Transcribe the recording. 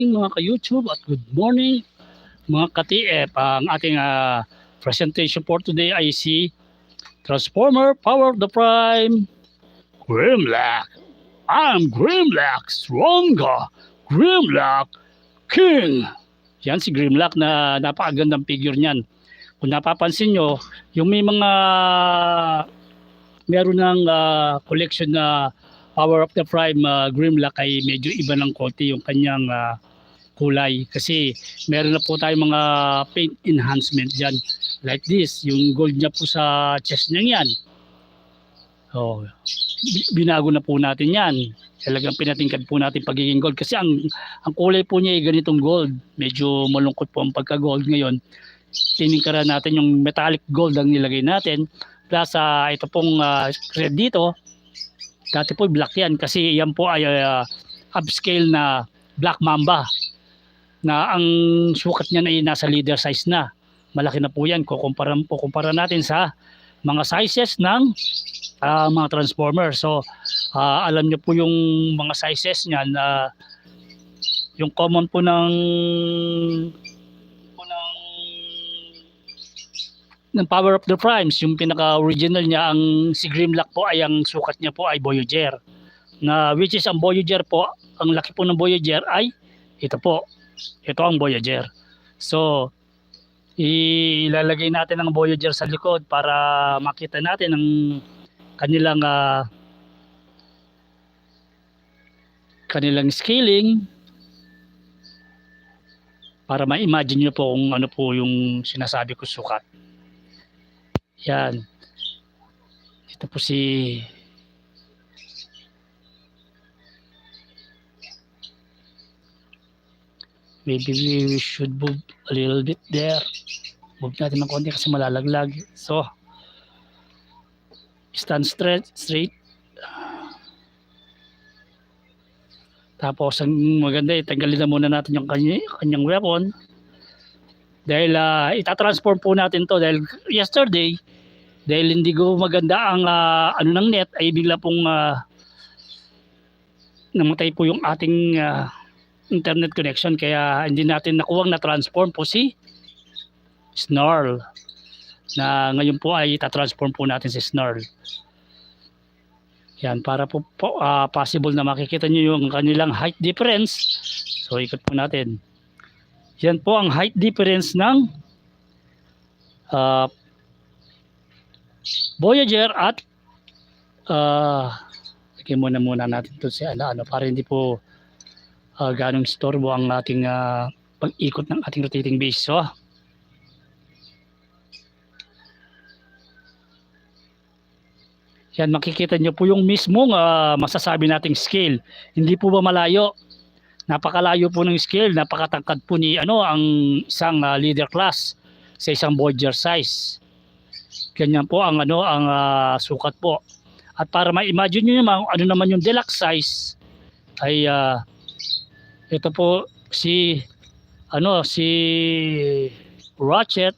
Mga ka-YouTube at good morning mga ka-TF. Ang ating presentation for today ay si Transformer Power of the Prime Grimlock. I'm Grimlock, stronger Grimlock King. Yan si Grimlock na napakagandang figure niyan. Kung napapansin nyo, yung may mga meron ng collection na Power of the Prime Grimlock ay medyo iba ng konti yung kanyang kulay kasi meron na po tayong mga paint enhancement dyan like this, yung gold niya po sa chest niya yan. So, binago na po natin yan, talagang pinatingkad po natin pagiging gold kasi ang kulay po niya ay ganitong gold, medyo malungkot po ang pagka gold ngayon. Tiningkaran natin yung metallic gold ang nilagay natin plus ito pong red dito, dati po black yan kasi yan po ay upscale na Black Mamba na ang sukat niya ay nasa leader size na. Malaki na po yan. Kukumpara natin sa mga sizes ng mga Transformer. So, alam niyo po yung mga sizes niyan. Yung common po ng Power of the Primes, yung pinaka-original niya, ang si Grimlock po ay ang sukat niya po ay Voyager. Na which is ang Voyager po, ang laki po ng Voyager ay ito po. Ito ang Voyager. So, ilalagay natin ang Voyager sa likod para makita natin ang kanilang scaling para ma-imagine nyo po kung ano po yung sinasabi ko sukat. Yan. Ito po si maybe we should move a little bit there. Move natin ng konti kasi malalaglag. So, stand straight. Tapos, ang maganda, tanggalin na muna natin yung kanyang weapon. Dahil itatransform po natin to dahil yesterday, dahil hindi ko maganda ang ng net, ay bigla pong namatay po yung ating internet connection kaya hindi natin nakuwang na-transform po si Snarl na ngayon po ay itatransform po natin si Snarl. Yan, para po possible na makikita nyo yung kanilang height difference. So ikot po natin. Yan po ang height difference ng Voyager at lagyan muna natin ito si para hindi po ganong istorbo ang ating pag-ikot ng ating rotating base. So, yan, makikita nyo po yung mismong masasabi nating scale. Hindi po ba malayo? Napakalayo po ng scale, napakatangkad po ni ang isang leader class sa isang Voyager size. Ganyan po ang sukat po. At para ma-imagine niyo naman ano naman yung deluxe size ay ito po si Ratchet